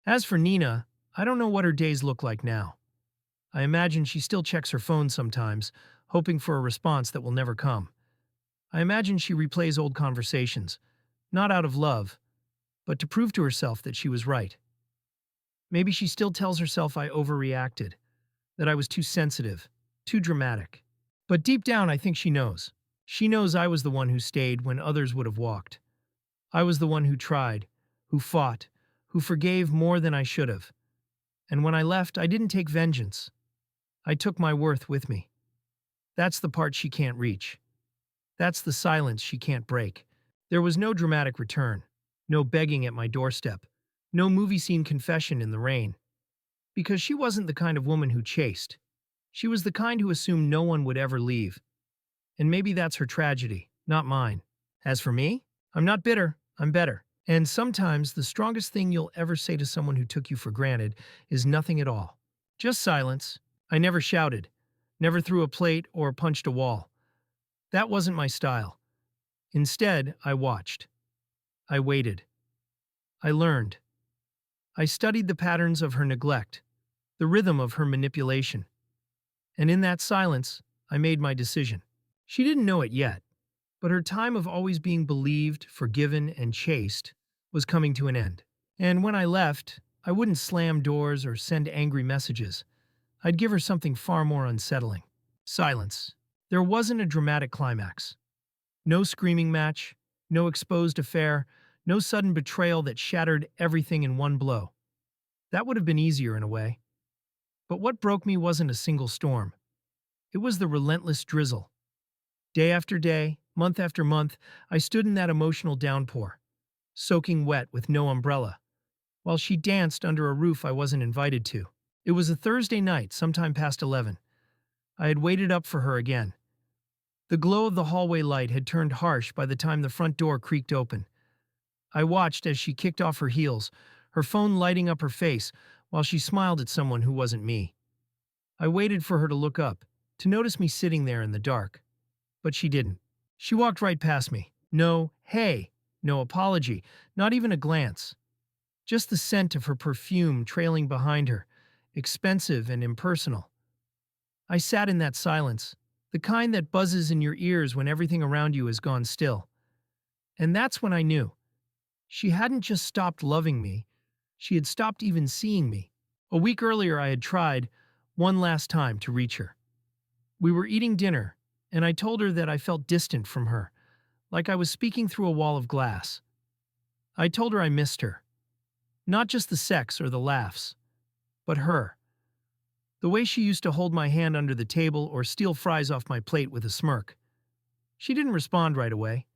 As for Nina, I don't know what her days look like now. I imagine she still checks her phone sometimes, hoping for a response that will never come. I imagine she replays old conversations, not out of love, but to prove to herself that she was right. Maybe she still tells herself I overreacted, that I was too sensitive, too dramatic. But deep down, I think she knows. She knows I was the one who stayed when others would have walked. I was the one who tried, who fought, who forgave more than I should have. And when I left, I didn't take vengeance. I took my worth with me. That's the part she can't reach. That's the silence she can't break. There was no dramatic return, no begging at my doorstep, no movie scene confession in the rain. Because she wasn't the kind of woman who chased. She was the kind who assumed no one would ever leave. And maybe that's her tragedy, not mine. As for me, I'm not bitter, I'm better. And sometimes the strongest thing you'll ever say to someone who took you for granted is nothing at all. Just silence. I never shouted, never threw a plate or punched a wall. That wasn't my style. Instead, I watched. I waited. I learned. I studied the patterns of her neglect, the rhythm of her manipulation. And in that silence, I made my decision. She didn't know it yet, but her time of always being believed, forgiven, and chased was coming to an end. And when I left, I wouldn't slam doors or send angry messages. I'd give her something far more unsettling. Silence. There wasn't a dramatic climax. No screaming match, no exposed affair, no sudden betrayal that shattered everything in one blow. That would have been easier in a way. But what broke me wasn't a single storm. It was the relentless drizzle. Day after day, month after month, I stood in that emotional downpour, soaking wet with no umbrella, while she danced under a roof I wasn't invited to. It was a Thursday night, sometime past 11. I had waited up for her again. The glow of the hallway light had turned harsh by the time the front door creaked open. I watched as she kicked off her heels, her phone lighting up her face, while she smiled at someone who wasn't me. I waited for her to look up, to notice me sitting there in the dark. But she didn't. She walked right past me. No hey, no apology, not even a glance. Just the scent of her perfume trailing behind her, expensive and impersonal. I sat in that silence, the kind that buzzes in your ears when everything around you has gone still. And that's when I knew. She hadn't just stopped loving me, she had stopped even seeing me. A week earlier I had tried, one last time, to reach her. We were eating dinner, and I told her that I felt distant from her, like I was speaking through a wall of glass. I told her I missed her. Not just the sex or the laughs, but her. The way she used to hold my hand under the table or steal fries off my plate with a smirk. She didn't respond right away.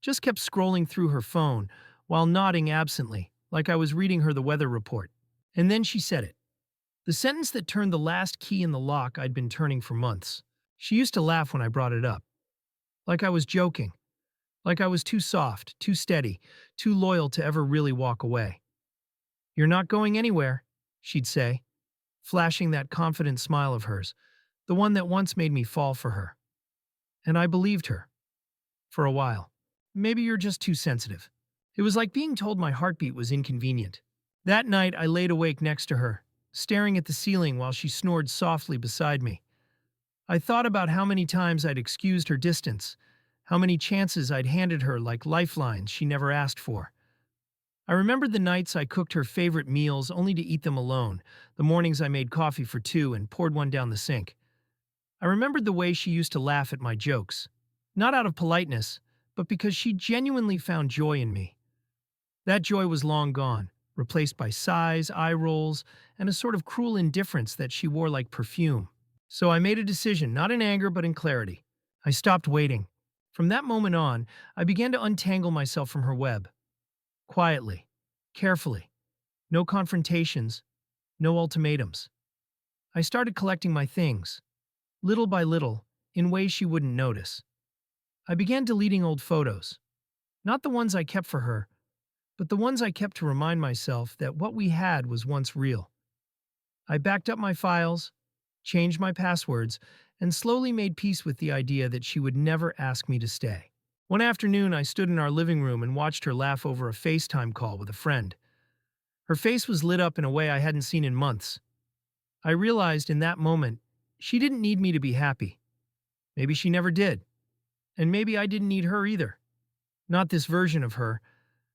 Just kept scrolling through her phone while nodding absently, like I was reading her the weather report. And then she said it. The sentence that turned the last key in the lock I'd been turning for months. She used to laugh when I brought it up. Like I was joking. Like I was too soft, too steady, too loyal to ever really walk away. "You're not going anywhere," she'd say, flashing that confident smile of hers, the one that once made me fall for her. And I believed her. For a while. Maybe you're just too sensitive. It was like being told my heartbeat was inconvenient. That night I laid awake next to her, staring at the ceiling while she snored softly beside me. I thought about how many times I'd excused her distance, how many chances I'd handed her like lifelines she never asked for. I remembered the nights I cooked her favorite meals only to eat them alone, the mornings I made coffee for two and poured one down the sink. I remembered the way she used to laugh at my jokes, not out of politeness, but because she genuinely found joy in me. That joy was long gone, replaced by sighs, eye rolls, and a sort of cruel indifference that she wore like perfume. So I made a decision, not in anger but in clarity. I stopped waiting. From that moment on, I began to untangle myself from her web. Quietly, carefully. No confrontations, no ultimatums. I started collecting my things, little by little, in ways she wouldn't notice. I began deleting old photos. Not the ones I kept for her, but the ones I kept to remind myself that what we had was once real. I backed up my files, changed my passwords, and slowly made peace with the idea that she would never ask me to stay. One afternoon, I stood in our living room and watched her laugh over a FaceTime call with a friend. Her face was lit up in a way I hadn't seen in months. I realized in that moment, she didn't need me to be happy. Maybe she never did. And maybe I didn't need her either. Not this version of her.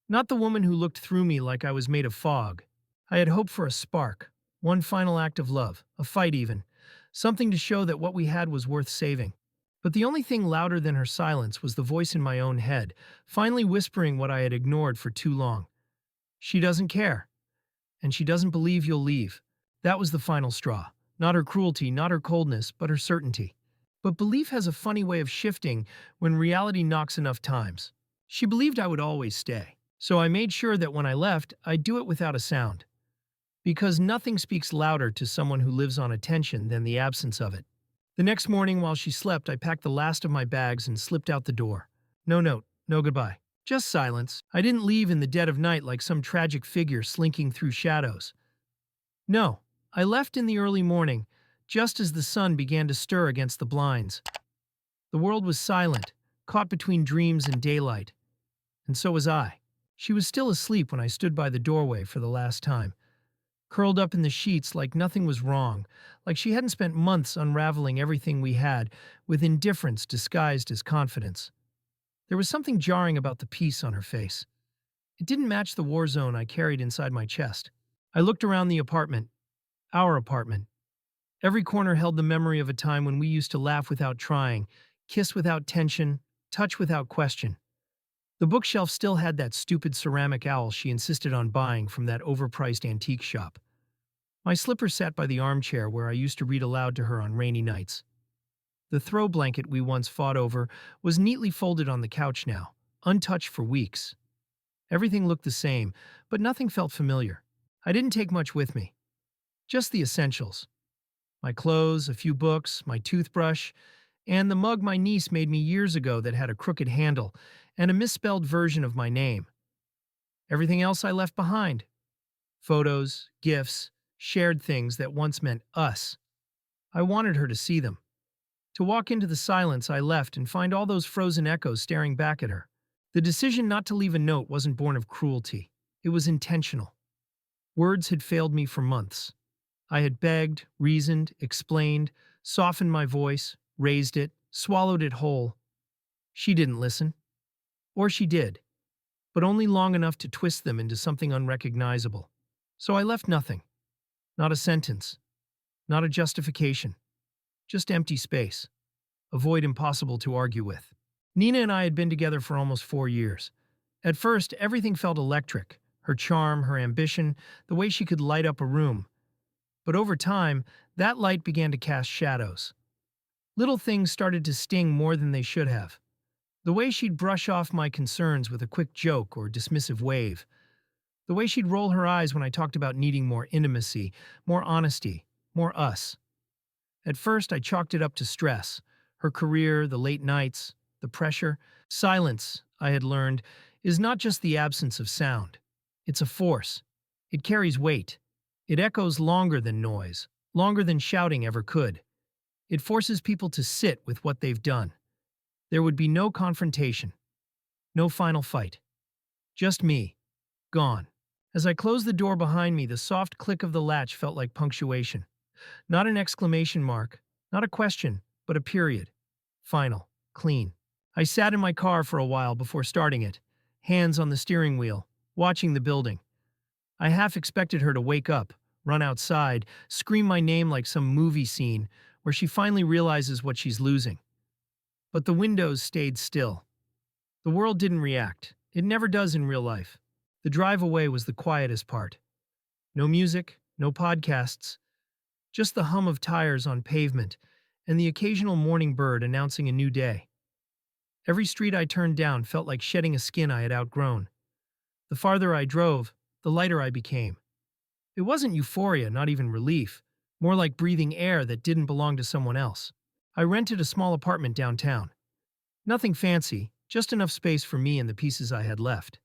Not the woman who looked through me like I was made of fog. I had hoped for a spark, one final act of love, a fight even, something to show that what we had was worth saving. But the only thing louder than her silence was the voice in my own head, finally whispering what I had ignored for too long. She doesn't care, and she doesn't believe you'll leave. That was the final straw. Not her cruelty, not her coldness, but her certainty. But belief has a funny way of shifting when reality knocks enough times. She believed I would always stay. So I made sure that when I left, I'd do it without a sound. Because nothing speaks louder to someone who lives on attention than the absence of it. The next morning while she slept, I packed the last of my bags and slipped out the door. No note, no goodbye. Just silence. I didn't leave in the dead of night like some tragic figure slinking through shadows. No, I left in the early morning, just as the sun began to stir against the blinds. The world was silent, caught between dreams and daylight. And so was I. She was still asleep when I stood by the doorway for the last time, curled up in the sheets like nothing was wrong, like she hadn't spent months unraveling everything we had with indifference disguised as confidence. There was something jarring about the peace on her face. It didn't match the war zone I carried inside my chest. I looked around the apartment, our apartment. Every corner held the memory of a time when we used to laugh without trying, kiss without tension, touch without question. The bookshelf still had that stupid ceramic owl she insisted on buying from that overpriced antique shop. My slipper sat by the armchair where I used to read aloud to her on rainy nights. The throw blanket we once fought over was neatly folded on the couch now, untouched for weeks. Everything looked the same, but nothing felt familiar. I didn't take much with me. Just the essentials. My clothes, a few books, my toothbrush, and the mug my niece made me years ago that had a crooked handle and a misspelled version of my name. Everything else I left behind. Photos, gifts, shared things that once meant us. I wanted her to see them. To walk into the silence I left and find all those frozen echoes staring back at her. The decision not to leave a note wasn't born of cruelty. It was intentional. Words had failed me for months. I had begged, reasoned, explained, softened my voice, raised it, swallowed it whole. She didn't listen. Or she did, but only long enough to twist them into something unrecognizable. So I left nothing. Not a sentence. Not a justification. Just empty space. A void impossible to argue with. Nina and I had been together for almost 4 years. At first, everything felt electric. Her charm, her ambition, the way she could light up a room. But over time, that light began to cast shadows. Little things started to sting more than they should have. The way she'd brush off my concerns with a quick joke or dismissive wave. The way she'd roll her eyes when I talked about needing more intimacy, more honesty, more us. At first, I chalked it up to stress. Her career, the late nights, the pressure. Silence, I had learned, is not just the absence of sound. It's a force. It carries weight. It echoes longer than noise, longer than shouting ever could. It forces people to sit with what they've done. There would be no confrontation, no final fight. Just me, gone. As I closed the door behind me, the soft click of the latch felt like punctuation. Not an exclamation mark, not a question, but a period. Final, clean. I sat in my car for a while before starting it, hands on the steering wheel, watching the building. I half expected her to wake up, run outside, scream my name like some movie scene where she finally realizes what she's losing. But the windows stayed still. The world didn't react. It never does in real life. The drive away was the quietest part. No music, no podcasts, just the hum of tires on pavement and the occasional morning bird announcing a new day. Every street I turned down felt like shedding a skin I had outgrown. The farther I drove, the lighter I became. It wasn't euphoria, not even relief, more like breathing air that didn't belong to someone else. I rented a small apartment downtown. Nothing fancy, just enough space for me and the pieces I had left.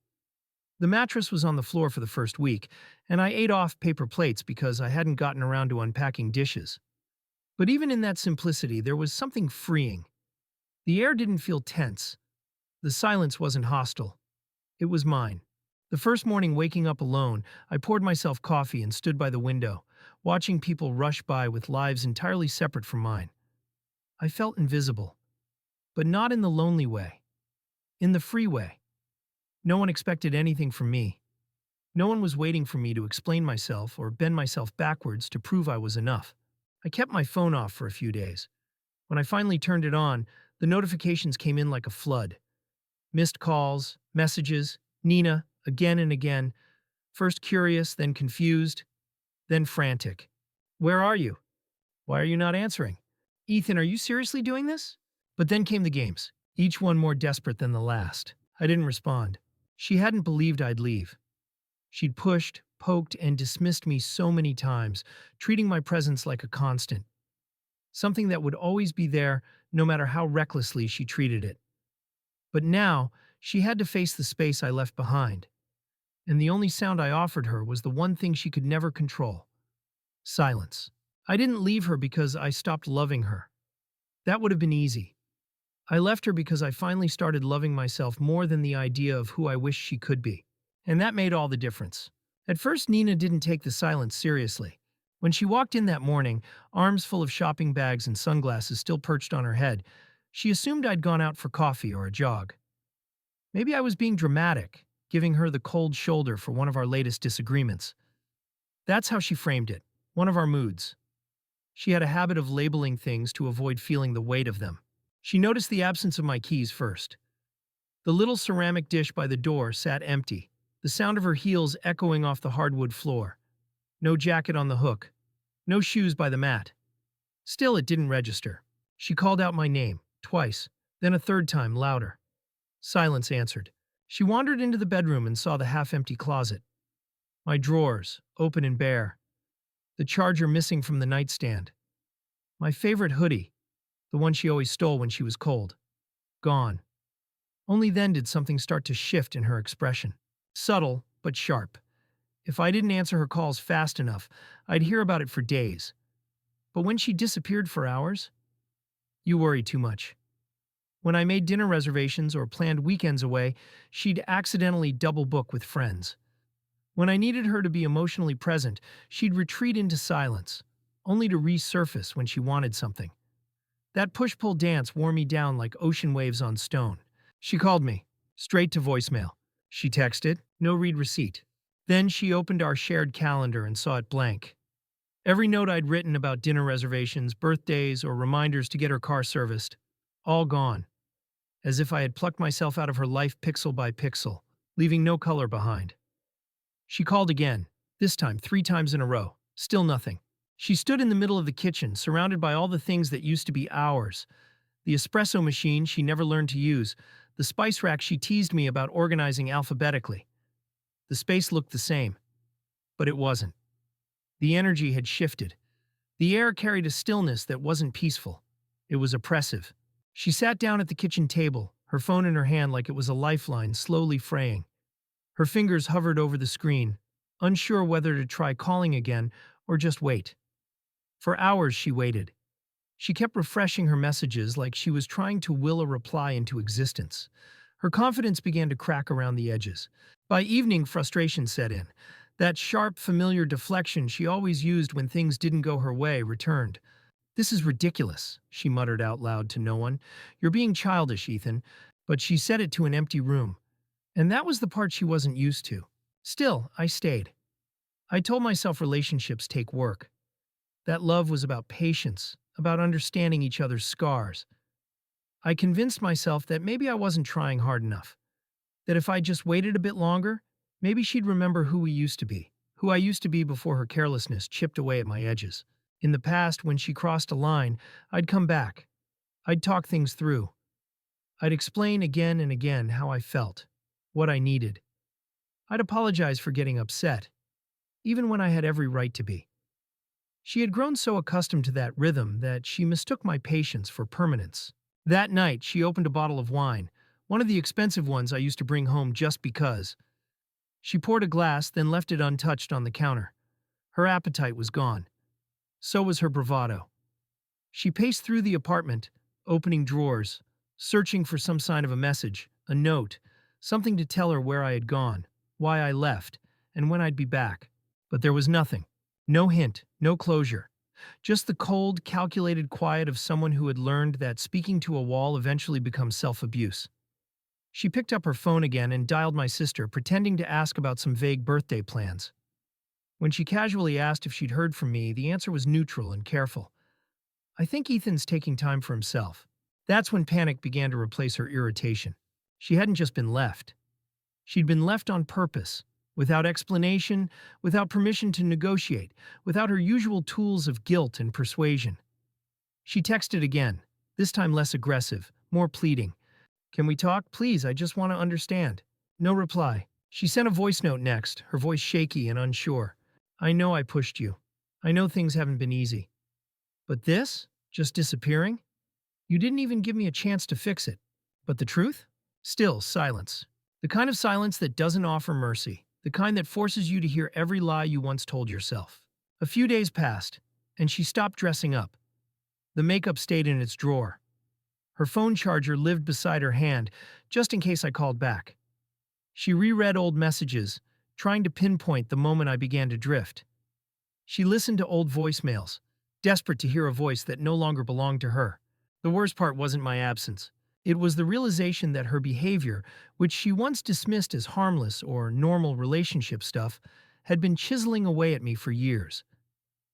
The mattress was on the floor for the first week, and I ate off paper plates because I hadn't gotten around to unpacking dishes. But even in that simplicity, there was something freeing. The air didn't feel tense. The silence wasn't hostile. It was mine. The first morning waking up alone, I poured myself coffee and stood by the window, watching people rush by with lives entirely separate from mine. I felt invisible, but not in the lonely way, in the free way. No one expected anything from me. No one was waiting for me to explain myself or bend myself backwards to prove I was enough. I kept my phone off for a few days. When I finally turned it on, the notifications came in like a flood. Missed calls, messages, Nina, again and again. First curious, then confused, then frantic. Where are you? Why are you not answering? Ethan, are you seriously doing this? But then came the games, each one more desperate than the last. I didn't respond. She hadn't believed I'd leave. She'd pushed, poked, and dismissed me so many times, treating my presence like a constant. Something that would always be there, no matter how recklessly she treated it. But now, she had to face the space I left behind. And the only sound I offered her was the one thing she could never control: silence. I didn't leave her because I stopped loving her. That would have been easy. I left her because I finally started loving myself more than the idea of who I wished she could be. And that made all the difference. At first, Nina didn't take the silence seriously. When she walked in that morning, arms full of shopping bags and sunglasses still perched on her head, she assumed I'd gone out for coffee or a jog. Maybe I was being dramatic, giving her the cold shoulder for one of our latest disagreements. That's how she framed it, one of our moods. She had a habit of labeling things to avoid feeling the weight of them. She noticed the absence of my keys first. The little ceramic dish by the door sat empty, the sound of her heels echoing off the hardwood floor. No jacket on the hook. No shoes by the mat. Still, it didn't register. She called out my name, twice, then a third time, louder. Silence answered. She wandered into the bedroom and saw the half-empty closet. My drawers, open and bare. The charger missing from the nightstand. My favorite hoodie, the one she always stole when she was cold. Gone. Only then did something start to shift in her expression. Subtle, but sharp. If I didn't answer her calls fast enough, I'd hear about it for days. But when she disappeared for hours, you worry too much. When I made dinner reservations or planned weekends away, she'd accidentally double book with friends. When I needed her to be emotionally present, she'd retreat into silence, only to resurface when she wanted something. That push-pull dance wore me down like ocean waves on stone. She called me, straight to voicemail. She texted, no read receipt. Then she opened our shared calendar and saw it blank. Every note I'd written about dinner reservations, birthdays, or reminders to get her car serviced, all gone. As if I had plucked myself out of her life pixel by pixel, leaving no color behind. She called again, this time 3 times in a row. Still nothing. She stood in the middle of the kitchen, surrounded by all the things that used to be ours. The espresso machine she never learned to use, the spice rack she teased me about organizing alphabetically. The space looked the same, but it wasn't. The energy had shifted. The air carried a stillness that wasn't peaceful. It was oppressive. She sat down at the kitchen table, her phone in her hand like it was a lifeline slowly fraying. Her fingers hovered over the screen, unsure whether to try calling again or just wait. For hours she waited. She kept refreshing her messages like she was trying to will a reply into existence. Her confidence began to crack around the edges. By evening, frustration set in. That sharp, familiar deflection she always used when things didn't go her way returned. "This is ridiculous," she muttered out loud to no one. "You're being childish, Ethan." But she said it to an empty room. And that was the part she wasn't used to. Still, I stayed. I told myself relationships take work. That love was about patience, about understanding each other's scars. I convinced myself that maybe I wasn't trying hard enough. That if I just waited a bit longer, maybe she'd remember who we used to be, who I used to be before her carelessness chipped away at my edges. In the past, when she crossed a line, I'd come back. I'd talk things through. I'd explain again and again how I felt, what I needed. I'd apologize for getting upset, even when I had every right to be. She had grown so accustomed to that rhythm that she mistook my patience for permanence. That night, she opened a bottle of wine, one of the expensive ones I used to bring home just because. She poured a glass, then left it untouched on the counter. Her appetite was gone. So was her bravado. She paced through the apartment, opening drawers, searching for some sign of a message, a note, something to tell her where I had gone, why I left, and when I'd be back. But there was nothing. No hint, no closure. Just the cold, calculated quiet of someone who had learned that speaking to a wall eventually becomes self-abuse. She picked up her phone again and dialed my sister, pretending to ask about some vague birthday plans. When she casually asked if she'd heard from me, the answer was neutral and careful. "I think Ethan's taking time for himself." That's when panic began to replace her irritation. She hadn't just been left. She'd been left on purpose, without explanation, without permission to negotiate, without her usual tools of guilt and persuasion. She texted again, this time less aggressive, more pleading. "Can we talk? Please, I just want to understand." No reply. She sent a voice note next, her voice shaky and unsure. "I know I pushed you. I know things haven't been easy. But this? Just disappearing? You didn't even give me a chance to fix it. But the truth? Still silence. The kind of silence that doesn't offer mercy. The kind that forces you to hear every lie you once told yourself." A few days passed, and she stopped dressing up. The makeup stayed in its drawer. Her phone charger lived beside her hand, just in case I called back. She reread old messages, trying to pinpoint the moment I began to drift. She listened to old voicemails, desperate to hear a voice that no longer belonged to her. The worst part wasn't my absence. It was the realization that her behavior, which she once dismissed as harmless or normal relationship stuff, had been chiseling away at me for years.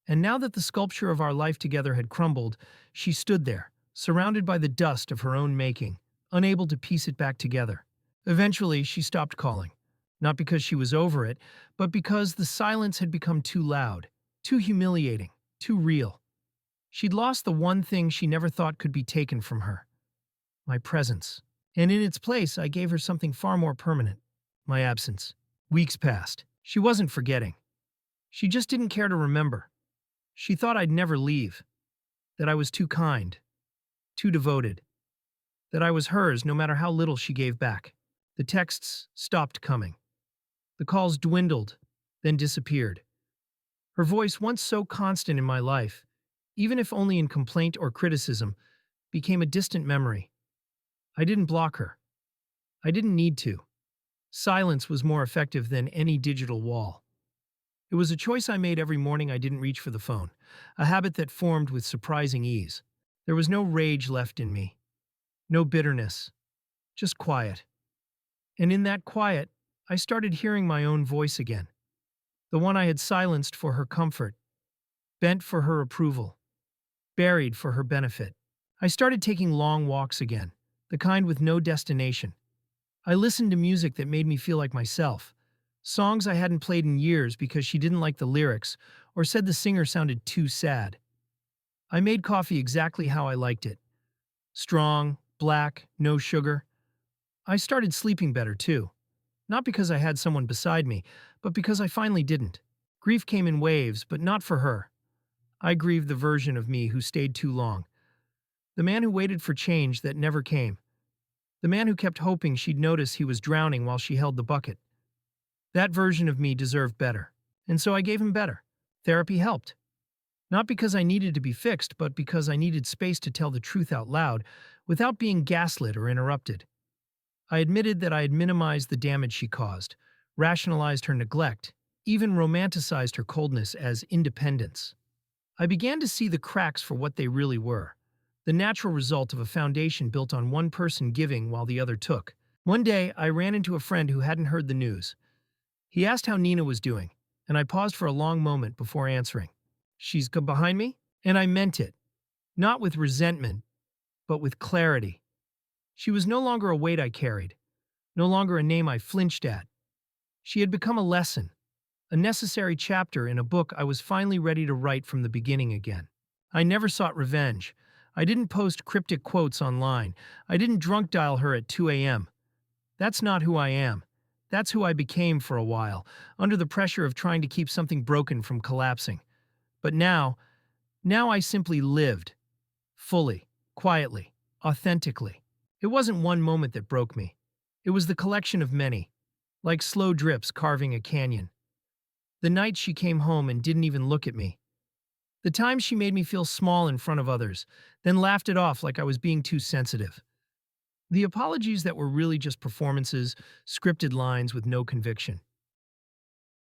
And now that the sculpture of our life together had crumbled, she stood there, surrounded by the dust of her own making, unable to piece it back together. Eventually, she stopped calling. Not because she was over it, but because the silence had become too loud, too humiliating, too real. She'd lost the one thing she never thought could be taken from her: my presence. And in its place, I gave her something far more permanent: my absence. Weeks passed. She wasn't forgetting. She just didn't care to remember. She thought I'd never leave, that I was too kind, too devoted, that I was hers no matter how little she gave back. The texts stopped coming. The calls dwindled, then disappeared. Her voice, once so constant in my life, even if only in complaint or criticism, became a distant memory. I didn't block her. I didn't need to. Silence was more effective than any digital wall. It was a choice I made every morning I didn't reach for the phone, a habit that formed with surprising ease. There was no rage left in me, no bitterness, just quiet. And in that quiet, I started hearing my own voice again, the one I had silenced for her comfort, bent for her approval, buried for her benefit. I started taking long walks again, the kind with no destination. I listened to music that made me feel like myself, songs I hadn't played in years because she didn't like the lyrics or said the singer sounded too sad. I made coffee exactly how I liked it: strong, black, no sugar. I started sleeping better too, not because I had someone beside me, but because I finally didn't. Grief came in waves, but not for her. I grieved the version of me who stayed too long, the man who waited for change that never came, the man who kept hoping she'd notice he was drowning while she held the bucket. That version of me deserved better, and so I gave him better. Therapy helped. Not because I needed to be fixed, but because I needed space to tell the truth out loud without being gaslit or interrupted. I admitted that I had minimized the damage she caused, rationalized her neglect, even romanticized her coldness as independence. I began to see the cracks for what they really were: the natural result of a foundation built on one person giving while the other took. One day, I ran into a friend who hadn't heard the news. He asked how Nina was doing, and I paused for a long moment before answering. "She's behind me?" And I meant it, not with resentment, but with clarity. She was no longer a weight I carried, no longer a name I flinched at. She had become a lesson, a necessary chapter in a book I was finally ready to write from the beginning again. I never sought revenge. I didn't post cryptic quotes online. I didn't drunk dial her at 2 a.m. That's not who I am. That's who I became for a while, under the pressure of trying to keep something broken from collapsing. But now I simply lived, fully, quietly, authentically. It wasn't one moment that broke me. It was the collection of many, like slow drips carving a canyon. The night she came home and didn't even look at me. The times she made me feel small in front of others, then laughed it off like I was being too sensitive. The apologies that were really just performances, scripted lines with no conviction.